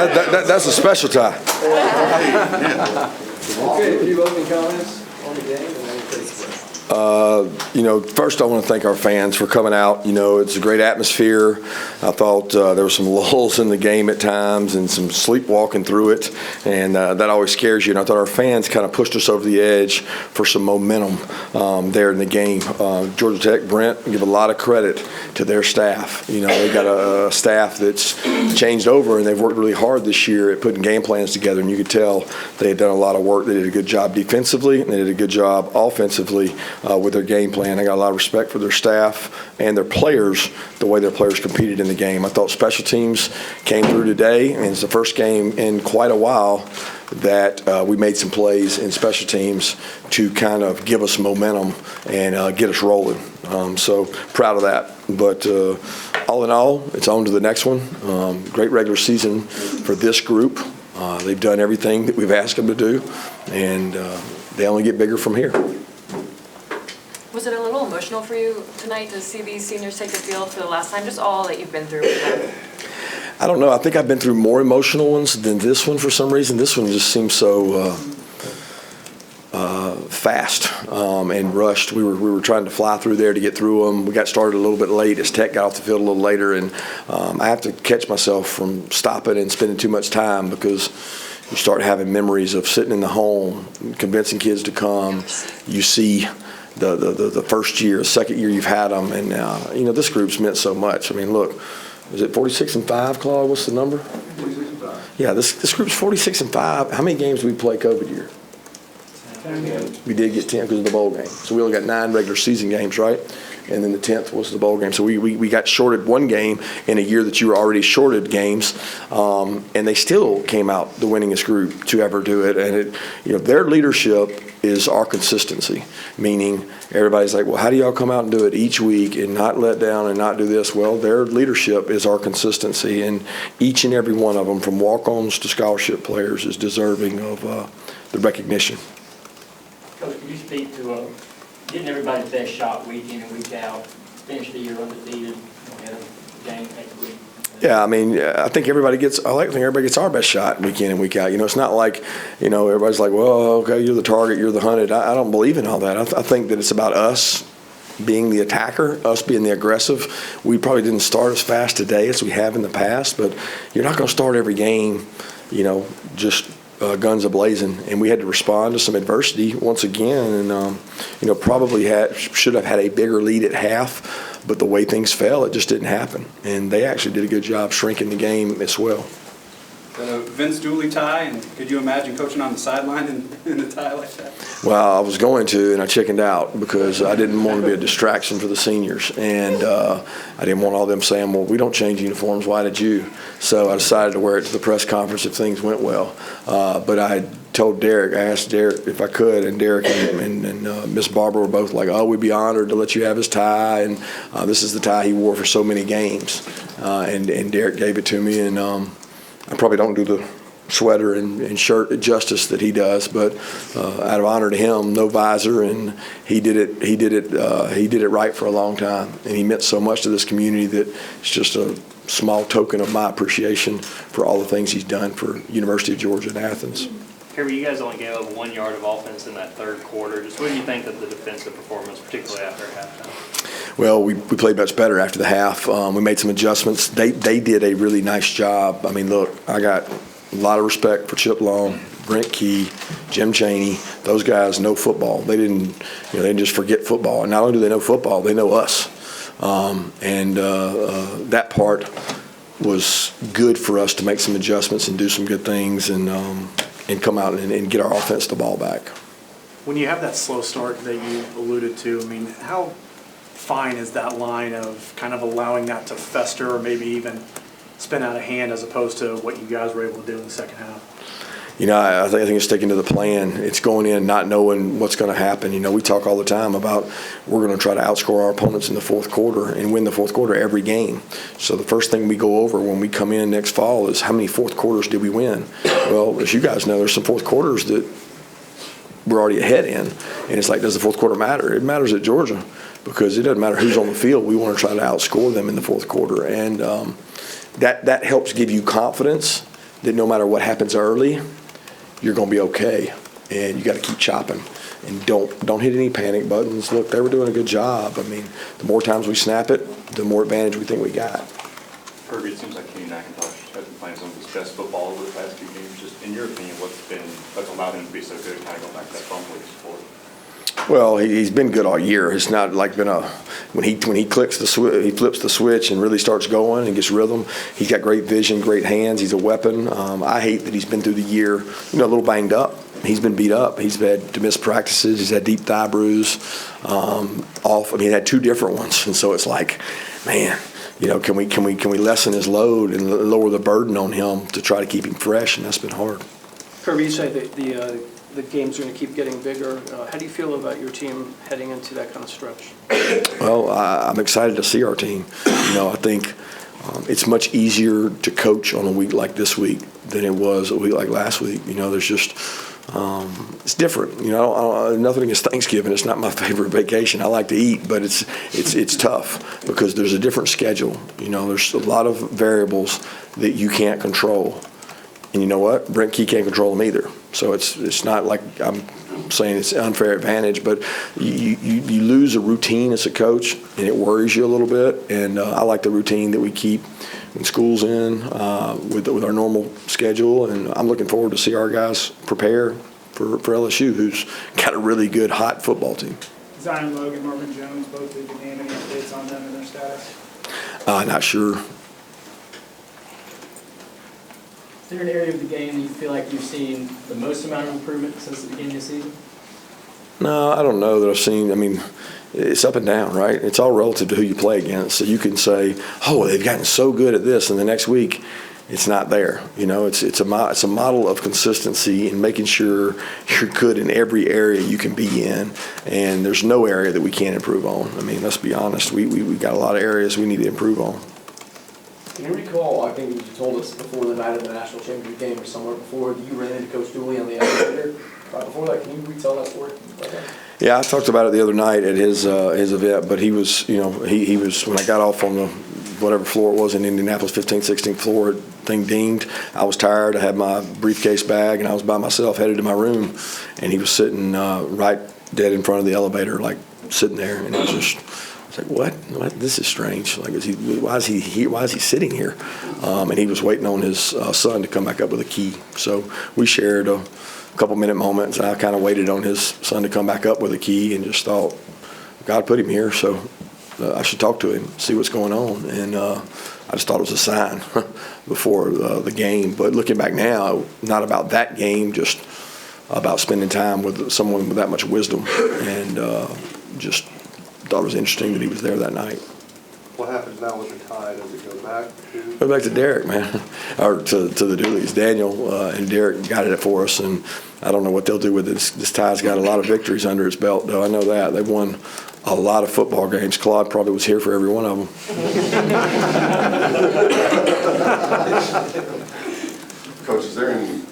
That's a special tie. Okay, a few opening comments on the game, and then we'll take the First I want to thank our fans for coming out. It's a great atmosphere. I thought there were some lulls in the game at times and some sleepwalking through it, and that always scares you. And I thought our fans kind of pushed us over the edge for some momentum there in the game. Georgia Tech, Brent, give a lot of credit to their staff. They got a staff that's changed over, and they've worked really hard this year at putting game plans together, and you could tell they had done a lot of work. They did a good job defensively, and they did a good job offensively with their game plan. I got a lot of respect for their staff and their players, the way their players competed in the game. I thought special teams came through today, and it's the first game in quite a while that we made some plays in special teams to kind of give us momentum and get us rolling. So proud of that. But all in all, it's on to the next one. Great regular season for this group. They've done everything that we've asked them to do, and they only get bigger from here. Was it a little emotional for you tonight to see these seniors take the field for the last time, just all that you've been through with them? I don't know. I think I've been through more emotional ones than this one for some reason. This one just seems so fast and rushed. We were trying to fly through there to get through them. We got started a little bit late as Tech got off the field a little later, and I have to catch myself from stopping and spending too much time because you start having memories of sitting in the home, convincing kids to come. You see the first year, second year you've had them, and this group's meant so much. I mean, look, is it 46-5, Claude? What's the number? 46-5. Yeah, this group's 46-5. How many games did we play COVID year? 10. We did get 10 because of the bowl game. So we only got 9 regular season games, right? And then the 10th was the bowl game. So we got shorted one game in a year that you were already shorted games, and they still came out the winningest group to ever do it. And their leadership is our consistency, meaning everybody's like, well, how do y'all come out and do it each week and not let down and not do this? Well, their leadership is our consistency, and each and every one of them, from walk-ons to scholarship players, is deserving of the recognition. Coach, could you speak to getting everybody's best shot week in and week out, finish the year undefeated, and a game next week? Yeah, I mean, I think everybody gets our best shot week in and week out. It's not like, everybody's like, well, okay, you're the target, you're the hunted. I don't believe in all that. I think that it's about us being the attacker, us being the aggressive. We probably didn't start as fast today as we have in the past, but you're not going to start every game, just guns a-blazing, and we had to respond to some adversity once again, and probably should have had a bigger lead at half, but the way things fell, it just didn't happen, and they actually did a good job shrinking the game as well. The Vince Dooley tie, and could you imagine coaching on the sideline in a tie like that? Well, I was going to, and I chickened out because I didn't want to be a distraction for the seniors, and I didn't want all them saying, well, we don't change uniforms, why did you? So I decided to wear it to the press conference if things went well. But I told Derek, I asked Derek if I could, and Derek and Miss Barbara were both like, oh, we'd be honored to let you have his tie, and this is the tie he wore for so many games. And Derek gave it to me, and I probably don't do the sweater and shirt justice that he does, but out of honor to him, no visor, and he did it right for a long time, and he meant so much to this community that it's just a small token of my appreciation for all the things he's done for University of Georgia in Athens. Kirby, you guys only gave up 1 yard of offense in that third quarter. Just what do you think of the defensive performance, particularly after halftime? Well, we played much better after the half. We made some adjustments. They did a really nice job. I mean, look, I got a lot of respect for Chip Long, Brent Key, Jim Chaney. Those guys know football. They didn't just forget football. And not only do they know football, they know us. That part was good for us to make some adjustments and do some good things and come out and get our offense the ball back. When you have that slow start that you alluded to, I mean, how fine is that line of kind of allowing that to fester or maybe even spin out of hand as opposed to what you guys were able to do in the second half? I think it's sticking to the plan. It's going in not knowing what's going to happen. We talk all the time about we're going to try to outscore our opponents in the fourth quarter and win the fourth quarter every game. So the first thing we go over when we come in next fall is how many fourth quarters did we win? Well, as you guys know, there's some fourth quarters that we're already ahead in. And it's like, does the fourth quarter matter? It matters at Georgia because it doesn't matter who's on the field. We want to try to outscore them in the fourth quarter. And that helps give you confidence that no matter what happens early, you're going to be okay, and you got to keep chopping. And don't hit any panic buttons. Look, they were doing a good job. I mean, the more times we snap it, the more advantage we think we got. Kirby, it seems like Kenny McIntosh has been playing some of his best football over the past few games. Just in your opinion, what's allowed him to be so good, kind of going back to that fumble before? Well, he's been good all year. It's not like been when he clicks the switch, he flips the switch and really starts going and gets rhythm. He's got great vision, great hands. He's a weapon. I hate that he's been through the year, a little banged up. He's been beat up. He's had to miss practices. He's had deep thigh bruise. He had 2 different ones, and so it's like, man, can we lessen his load and lower the burden on him to try to keep him fresh? And that's been hard. Kirby, you say that the game's going to keep getting bigger. How do you feel about your team heading into that kind of stretch? Well, I'm excited to see our team. I think it's much easier to coach on a week like this week than it was a week like last week. There's just it's different. Nothing against Thanksgiving. It's not my favorite vacation. I like to eat, but it's tough because there's a different schedule. There's a lot of variables that you can't control. And you know what? Brent Key can't control them either. So it's not like I'm saying it's an unfair advantage, but you lose a routine as a coach, and it worries you a little bit. And I like the routine that we keep when school's in with our normal schedule. And I'm looking forward to see our guys prepare for LSU, who's got a really good, hot football team. Zion Logan, Marvin Jones, both lead the game. Any updates on them and their status? Not sure. Is there an area of the game you feel like you've seen the most amount of improvement since the beginning of the season? No, I don't know that I've seen. I mean, it's up and down, right? It's all relative to who you play against. So you can say, oh, they've gotten so good at this, and the next week it's not there. It's a model of consistency and making sure you're good in every area you can be in, and there's no area that we can't improve on. I mean, let's be honest. We've got a lot of areas we need to improve on. Can you recall, I think you told us before the night of the national championship game or somewhere before, that you ran into Coach Dooley on the elevator right before that. Can you retell that story? Yeah, I talked about it the other night at his event, but he was, he was, when I got off on the whatever floor it was in Indianapolis, 15th, 16th floor, thing dinged. I was tired. I had my briefcase bag, and I was by myself, headed to my room, and he was sitting right dead in front of the elevator, like sitting there, and it was just, I was like, what? This is strange. Like, why is he sitting here? And he was waiting on his son to come back up with a key. So we shared a couple-minute moments. I kind of waited on his son to come back up with a key and just thought, God put him here, so I should talk to him, see what's going on. And I just thought it was a sign before the game. But looking back now, not about that game, just about spending time with someone with that much wisdom, and just thought it was interesting that he was there that night. What happens now with the tie? Does it go back to? Go back to Derek, man, or to the Dooleys. Daniel and Derek got it for us, and I don't know what they'll do with this. This tie's got a lot of victories under its belt, though. I know that. They've won a lot of football games. Claude probably was here for every one of them. Coach, is there any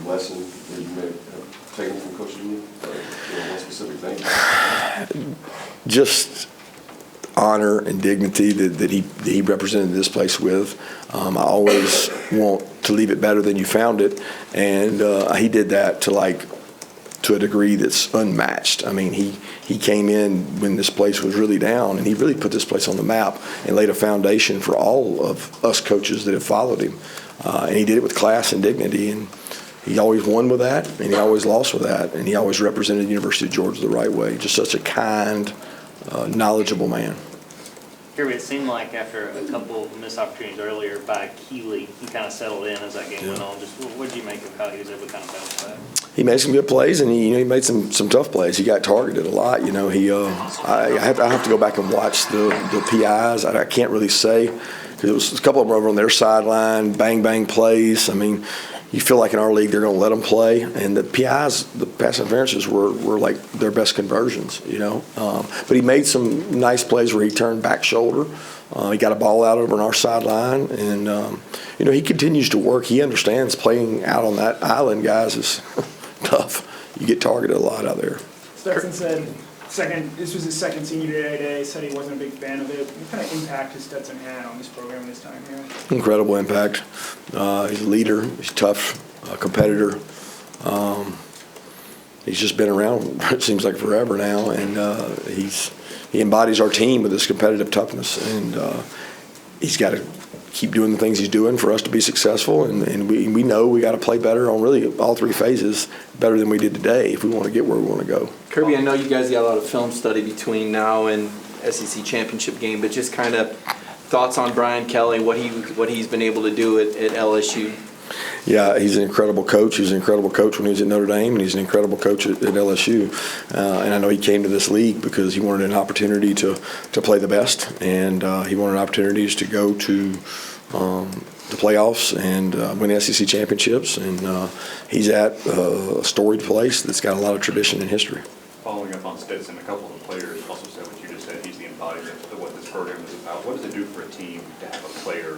lesson that you may have taken from Coach Dooley? One specific thing? Just honor and dignity that he represented this place with. I always want to leave it better than you found it, and he did that to a degree that's unmatched. I mean, he came in when this place was really down, and he really put this place on the map and laid a foundation for all of us coaches that have followed him. And he did it with class and dignity, and he always won with that, and he always lost with that, and he always represented the University of Georgia the right way. Just such a kind, knowledgeable man. Kirby, it seemed like after a couple of missed opportunities earlier by Keeley, he kind of settled in as that game went on. Just what did you make of how he was able to kind of bounce back? He made some good plays, and he made some tough plays. He got targeted a lot. I have to go back and watch the PIs. I can't really say, because it was a couple of them over on their sideline, bang plays. I mean, you feel like in our league they're going to let them play, and the PIs, the pass interferences were like their best conversions, But he made some nice plays where he turned back shoulder. He got a ball out over on our sideline, and he continues to work. He understands playing out on that island, guys, is tough. You get targeted a lot out there. Stetson said This was his second senior day today, said he wasn't a big fan of it. What kind of impact has Stetson had on this program in his time here? Incredible impact. He's a leader. He's tough, a competitor. He's just been around, it seems like forever now, and he embodies our team with this competitive toughness, and he's got to keep doing the things he's doing for us to be successful, and we know we got to play better on really all three phases, better than we did today if we want to get where we want to go. Kirby, I know you guys got a lot of film study between now and SEC championship game, but just kind of thoughts on Brian Kelly, what he's been able to do at LSU. Yeah, he's an incredible coach. He was an incredible coach when he was at Notre Dame, and he's an incredible coach at LSU. And I know he came to this league because he wanted an opportunity to play the best, and he wanted opportunities to go to the playoffs and win the SEC championships. And he's at a storied place that's got a lot of tradition and history. Following up on Stetson, a couple of the players also said what you just said. He's the embodiment of what this program is about. What does it do for a team to have a player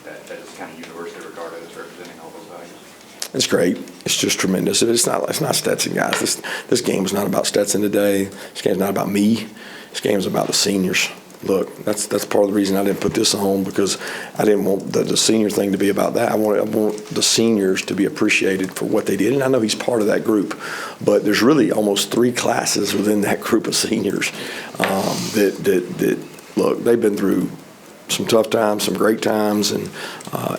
that is kind of universally regarded as representing all those values? It's great. It's just tremendous. It's not Stetson, guys. This game is not about Stetson today. This game is not about me. This game is about the seniors. Look, that's part of the reason I didn't put this on, because I didn't want the senior thing to be about that. I want the seniors to be appreciated for what they did, and I know he's part of that group. But there's really almost 3 classes within that group of seniors that look, they've been through some tough times, some great times, and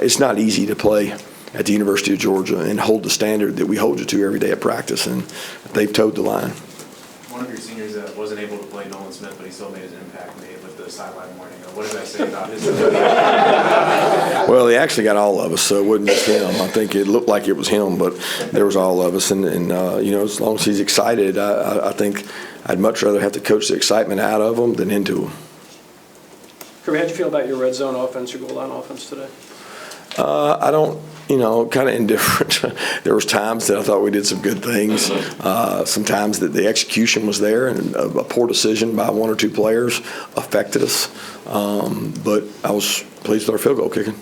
it's not easy to play at the University of Georgia and hold the standard that we hold you to every day at practice, and they've towed the line. One of your seniors that wasn't able to play, Nolan Smith, but he still made his impact with the sideline warning. What does that say about his Well, he actually got all of us, so it wasn't just him. I think it looked like it was him, but there was all of us, and you know, as long as he's excited, I think I'd much rather have to coach the excitement out of him than into him. Kirby, how'd you feel about your red zone offense, your goal line offense today? I don't, kind of indifferent. There was times that I thought we did some good things. Sometimes that the execution was there, and a poor decision by 1 or 2 players affected us. But I was pleased with our field goal kicking.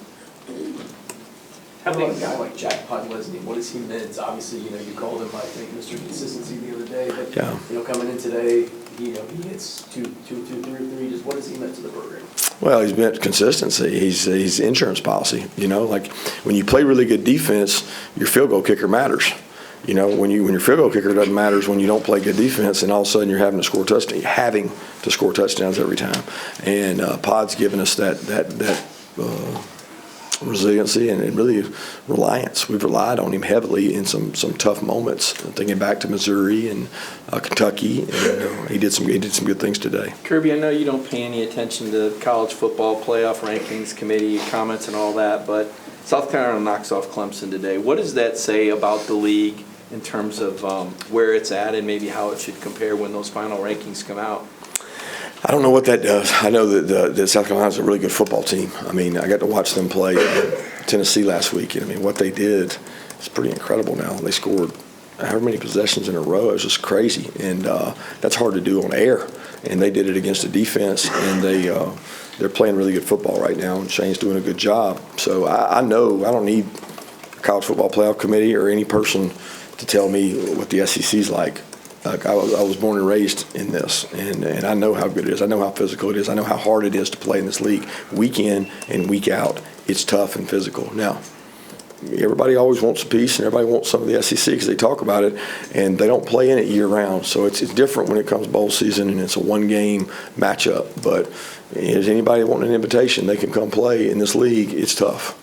How about a guy like Jack Podlesny? What does he mean? Obviously, you called him, I think, Mr. Consistency the other day, but Yeah. Coming in today, he hits 2, 3. Just what does he mean to the program? Well, he's been consistency. He's insurance policy. Like when you play really good defense, your field goal kicker matters. When your field goal kicker doesn't matter is when you don't play good defense, and all of a sudden you're having to score touchdowns every time. And Pod's given us that resiliency and really reliance. We've relied on him heavily in some tough moments. Thinking back to Missouri and Kentucky, and he did some good things today. Kirby, I know you don't pay any attention to college football playoff rankings committee comments and all that, but South Carolina knocks off Clemson today. What does that say about the league in terms of where it's at and maybe how it should compare when those final rankings come out? I don't know what that does. I know that South Carolina's a really good football team. I got to watch them play Tennessee last week. What they did is pretty incredible now. They scored however many possessions in a row. It was just crazy, and that's hard to do on air. And they did it against the defense, and they're playing really good football right now, and Shane's doing a good job. So I know I don't need a college football playoff committee or any person to tell me what the SEC's like. I was born and raised in this, and I know how good it is. I know how physical it is. I know how hard it is to play in this league. Week in and week out, it's tough and physical. Now, everybody always wants a piece, and everybody wants some of the SEC because they talk about it, and they don't play in it year-round. So it's different when it comes bowl season, and it's a one-game matchup. But if anybody wanting an invitation, they can come play in this league. It's tough.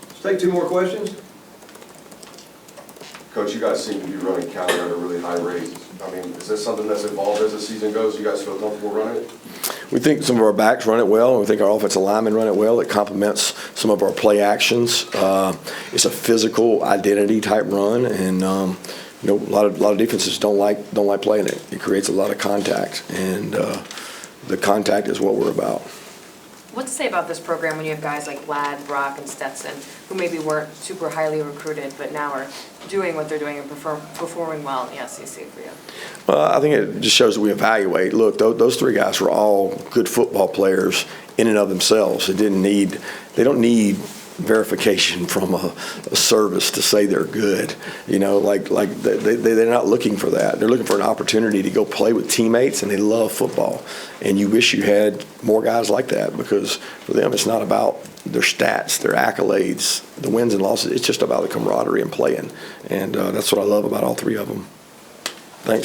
Let's take 2 more questions. Coach, you guys seem to be running counter at a really high rate. Is this something that's evolved as the season goes? You guys feel comfortable running it? We think some of our backs run it well, and we think our offensive linemen run it well. It complements some of our play actions. It's a physical identity type run, and a lot of defenses don't like playing it. It creates a lot of contact, and the contact is what we're about. What to say about this program when you have guys like Vlad, Brock, and Stetson, who maybe weren't super highly recruited, but now are doing what they're doing and performing well in the SEC for you? Well, I think it just shows that we evaluate. Look, those 3 guys were all good football players in and of themselves. They don't need verification from a service to say they're good. You know, like they're not looking for that. They're looking for an opportunity to go play with teammates, and they love football. And you wish you had more guys like that, because for them it's not about their stats, their accolades, the wins and losses. It's just about the camaraderie and playing. And that's what I love about all three of them.